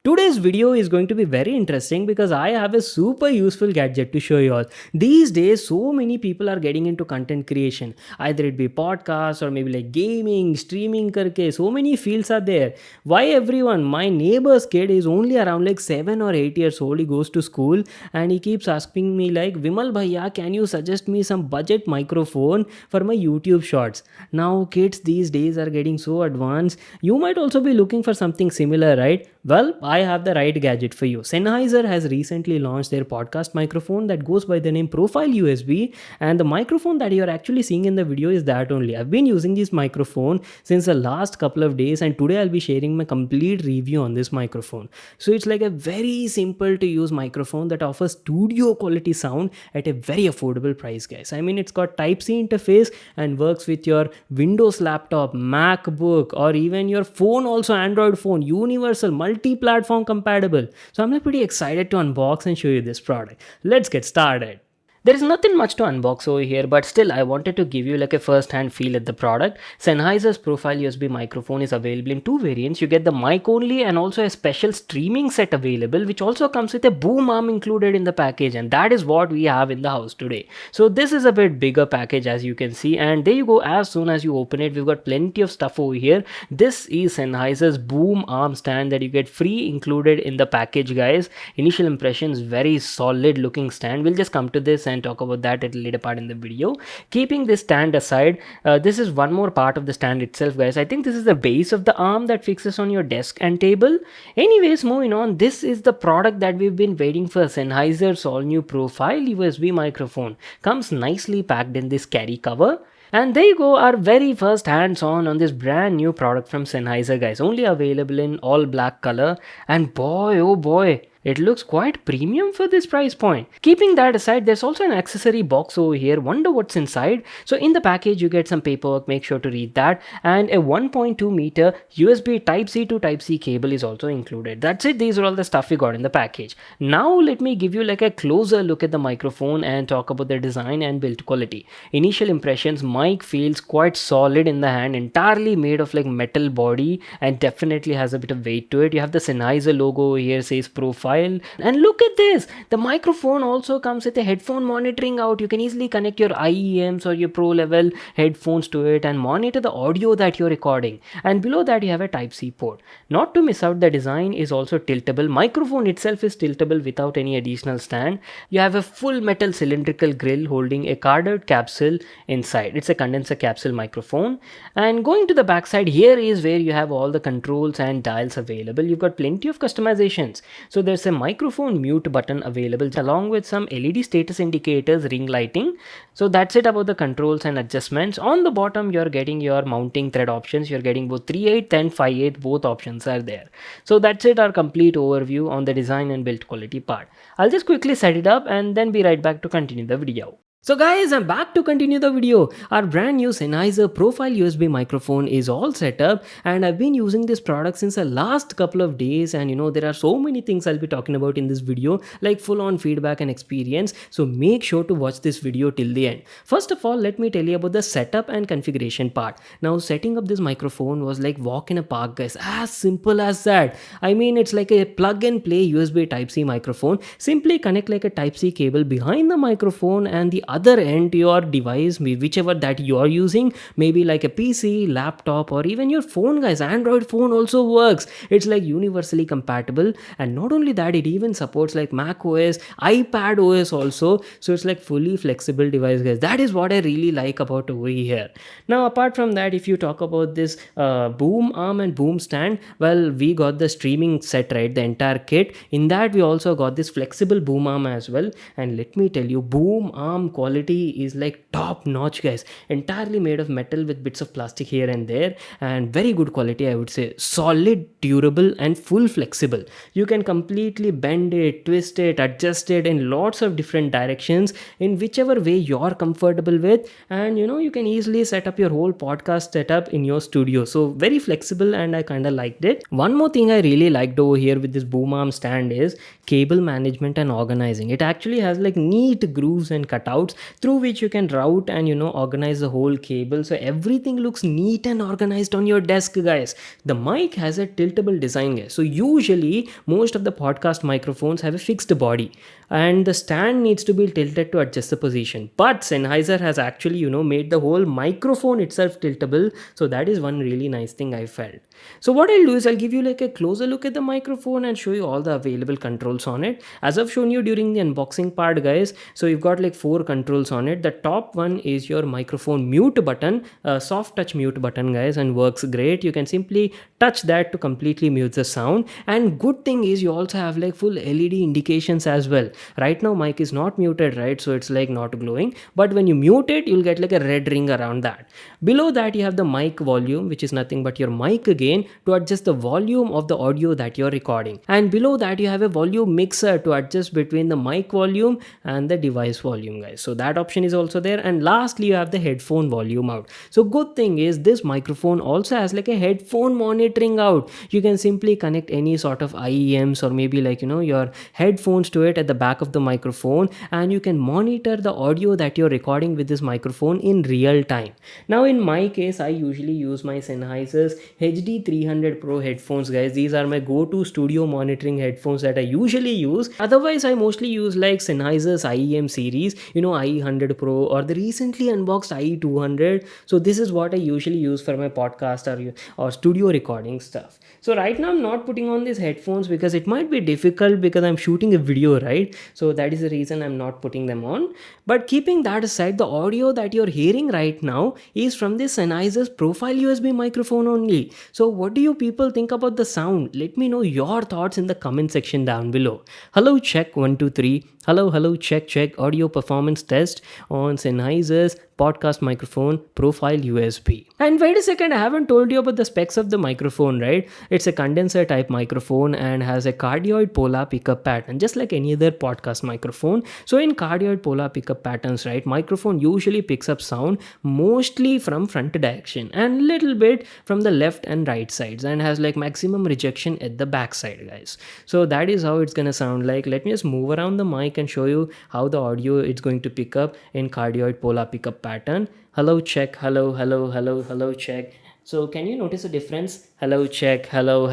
Today's video is going to be very interesting because I have a super useful gadget to show you all. These days, so many people are getting into content creation. Either it be podcasts or maybe like gaming, streaming karke. So many fields are there. Why everyone? My neighbor's kid is only around like 7 or 8 years old. He goes to school and he keeps asking me like, Vimal bhaiya, can you suggest me some budget microphone for my YouTube shorts? Now kids these days are getting so advanced. You might also be looking for something similar, right? Well, I have the right gadget for you. Sennheiser has recently launched their podcast microphone that goes by the name Profile USB, and the microphone that you're actually seeing in the video is that only. I've been using this microphone since the last couple of days, and today I'll be sharing my complete review on this microphone. So it's like a very simple to use microphone that offers studio quality sound at a very affordable price, guys. I mean, it's got Type-C interface and works with your Windows laptop, MacBook, or even your phone, also Android phone, universal multi-platform compatible. So I'm like pretty excited to unbox and show you this product. Let's get started. There is nothing much to unbox over here, but still I wanted to give you like a first hand feel at the product. Sennheiser's Profile USB microphone is available in two variants. You get the mic only and also a special streaming set available, which also comes with a boom arm included in the package, and that is what we have in the house today. So this is a bit bigger package as you can see, and there you go. As soon as you open it, we've got plenty of stuff over here. This is Sennheiser's boom arm stand that you get free included in the package, guys. Initial impressions, very solid looking stand. We'll just come to this and talk about that at a later part in the video. Keeping this stand aside, this is one more part of the stand itself, guys. I think this is the base of the arm that fixes on your desk and table. Anyways, moving on, this is the product that we've been waiting for. Sennheiser's all new Profile USB microphone comes nicely packed in this carry cover. And there you go, our very first hands-on on this brand new product from Sennheiser, guys. Only available in all black color, and boy oh boy, it looks quite premium for this price point. Keeping that aside, there's also an accessory box over here. Wonder what's inside. So in the package, you get some paperwork. Make sure to read that. And a 1.2 meter USB Type-C to Type-C cable is also included. That's it. These are all the stuff we got in the package. Now let me give you like a closer look at the microphone and talk about the design and build quality. Initial impressions, mic feels quite solid in the hand, entirely made of like metal body, and definitely has a bit of weight to it. You have the Sennheiser logo over here, says Profile. And look at this, the microphone also comes with a headphone monitoring out. You can easily connect your IEMs or your pro level headphones to it and monitor the audio that you're recording. And below that you have a Type-C port. Not to miss out, the design is also tiltable. Microphone itself is tiltable without any additional stand. You have a full metal cylindrical grill holding a carded capsule inside. It's a condenser capsule microphone. And going to the back side, here is where you have all the controls and dials available. You've got plenty of customizations. So there's a microphone mute button available along with some LED status indicators, ring lighting. So that's it about the controls and adjustments. On the bottom, you're getting your mounting thread options. You're getting both 3/8 and 5/8. Both options are there. So that's it, our complete overview on the design and build quality part. I'll just quickly set it up and then be right back to continue the video. So guys, I'm back to continue the video. Our brand new Sennheiser Profile USB microphone is all set up, and I've been using this product since the last couple of days, and there are so many things I'll be talking about in this video, like full on feedback and experience. So make sure to watch this video till the end. First of all, let me tell you about the setup and configuration part. Now setting up this microphone was like walk in a park, guys. As simple as that. I mean, it's like a plug and play USB Type-C microphone. Simply connect like a Type-C cable behind the microphone and the other end to your device, whichever that you are using, maybe like a PC, laptop, or even your phone, guys. Android phone also works. It's like universally compatible, and not only that, it even supports like Mac OS, iPad OS also. So it's like fully flexible device, guys. That is what I really like about over here. Now apart from that, if you talk about this boom arm and boom stand, well, we got the streaming set, right, the entire kit. In that we also got this flexible boom arm as well, and let me tell you, boom arm quality is like top notch, guys. Entirely made of metal with bits of plastic here and there, and very good quality, I would say. Solid, durable, and full flexible. You can completely bend it, twist it, adjust it in lots of different directions in whichever way you're comfortable with, and you can easily set up your whole podcast setup in your studio. So very flexible, and I kind of liked it. One more thing I really liked over here with this boom arm stand is cable management and organizing. It actually has like neat grooves and cutouts ports through which you can route and organize the whole cable, so everything looks neat and organized on your desk, guys. The mic has a tiltable design, guys. So usually most of the podcast microphones have a fixed body and the stand needs to be tilted to adjust the position, but Sennheiser has actually made the whole microphone itself tiltable. So that is one really nice thing I felt. So what I'll do is I'll give you like a closer look at the microphone and show you all the available controls on it as I've shown you during the unboxing part, guys. So you've got like 4 controls on it. The top one is your microphone mute button, a soft touch mute button, guys, and works great. You can simply touch that to completely mute the sound. And good thing is you also have like full LED indications as well. Right now mic is not muted, right? So it's like not glowing, but when you mute it, you'll get like a red ring around that. Below that you have the mic volume, which is nothing but your mic again to adjust the volume of the audio that you're recording. And below that you have a volume mixer to adjust between the mic volume and the device volume, guys. So that option is also there. And lastly you have the headphone volume out. So good thing is this microphone also has like a headphone monitoring out. You can simply connect any sort of IEMs or maybe like your headphones to it at the back of the microphone, and you can monitor the audio that you're recording with this microphone in real time. Now in my case, I usually use my Sennheiser's HD 300 Pro headphones, guys. These are my go-to studio monitoring headphones that I usually use. Otherwise I mostly use like Sennheiser's IEM series, IE100 Pro or the recently unboxed IE200. So this is what I usually use for my podcast or studio recording stuff. So right now I'm not putting on these headphones because it might be difficult because I'm shooting a video, right? So that is the reason I'm not putting them on. But keeping that aside, the audio that you're hearing right now is from this Sennheiser's profile USB microphone only. So what do you people think about the sound? Let me know your thoughts in the comment section down below. Hello, check 1 2 3. Hello, check audio performance test on Sennheiser's podcast microphone profile USB. And wait a second, I haven't told you about the specs of the microphone, right? It's a condenser type microphone and has a cardioid polar pickup pattern, just like any other podcast microphone. So in cardioid polar pickup patterns, right, microphone usually picks up sound mostly from front direction and little bit from the left and right sides, and has like maximum rejection at the back side, guys. So that is how it's gonna sound like. Let me just move around the mic and show you how the audio it's going to pick up in cardioid polar pickup pattern. Hello, check. Hello, check. So can you notice a difference? Hello, check. Hello,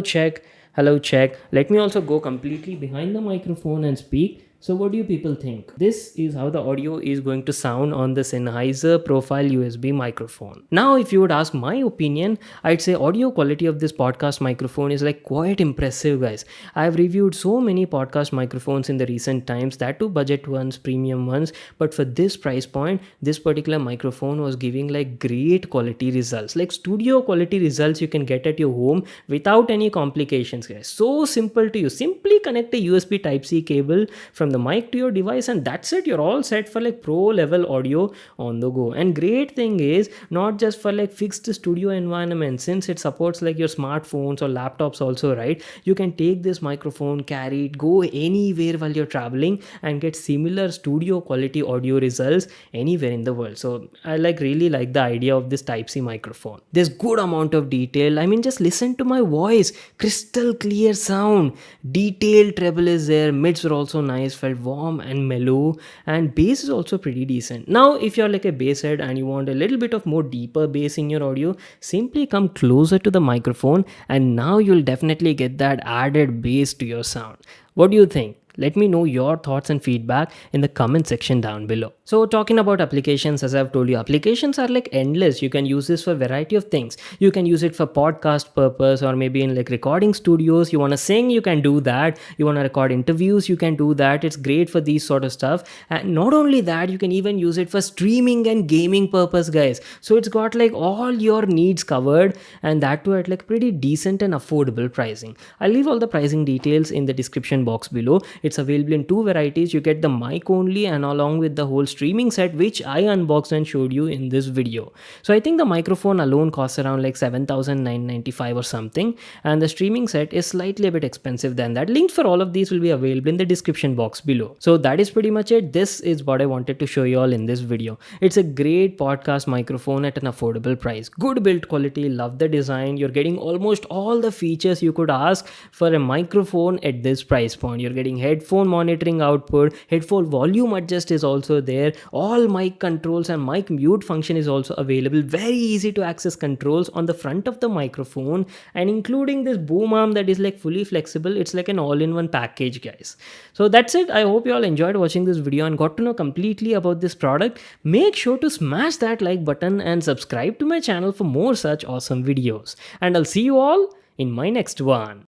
check. Hello, check. Let me also go completely behind the microphone and speak. So what do you people think? This is how the audio is going to sound on the Sennheiser profile USB microphone. Now, if you would ask my opinion, I'd say audio quality of this podcast microphone is like quite impressive, guys. I've reviewed so many podcast microphones in the recent times, that too budget ones, premium ones, but for this price point, this particular microphone was giving like great quality results, like studio quality results you can get at your home without any complications, guys. So simple to use. Simply connect a USB Type-C cable from the mic to your device and that's it. You're all set for like pro level audio on the go. And great thing is not just for like fixed studio environment, since it supports like your smartphones or laptops also, right? You can take this microphone, carry it, go anywhere while you're traveling and get similar studio quality audio results anywhere in the world. So I really like the idea of this Type-C microphone. There's good amount of detail. I mean, just listen to my voice, crystal clear sound, detailed treble is there, mids are also nice, felt warm and mellow, and bass is also pretty decent. Now if you're like a bass head and you want a little bit of more deeper bass in your audio, simply come closer to the microphone and now you'll definitely get that added bass to your sound. What do you think? Let me know your thoughts and feedback in the comment section down below. So talking about applications, as I've told you, applications are like endless. You can use this for a variety of things. You can use it for podcast purpose, or maybe in like recording studios. You want to sing, you can do that. You want to record interviews, you can do that. It's great for these sort of stuff. And not only that, you can even use it for streaming and gaming purpose, guys. So it's got like all your needs covered, and that too at like pretty decent and affordable pricing. I'll leave all the pricing details in the description box below. It's available in 2 varieties. You get the mic only and along with the whole streaming set, which I unboxed and showed you in this video. So I think the microphone alone costs around like 7,995 or something, and the streaming set is slightly a bit expensive than that. Links for all of these will be available in the description box below. So that is pretty much it. This is what I wanted to show you all in this video. It's a great podcast microphone at an affordable price. Good build quality, love the design. You're getting almost all the features you could ask for a microphone at this price point. You're getting head headphone monitoring output, headphone volume adjust is also there, all mic controls and mic mute function is also available. Very easy to access controls on the front of the microphone, and including this boom arm that is like fully flexible. It's like an all-in-one package, guys. So that's it. I hope you all enjoyed watching this video and got to know completely about this product. Make sure to smash that like button and subscribe to my channel for more such awesome videos. And I'll see you all in my next one.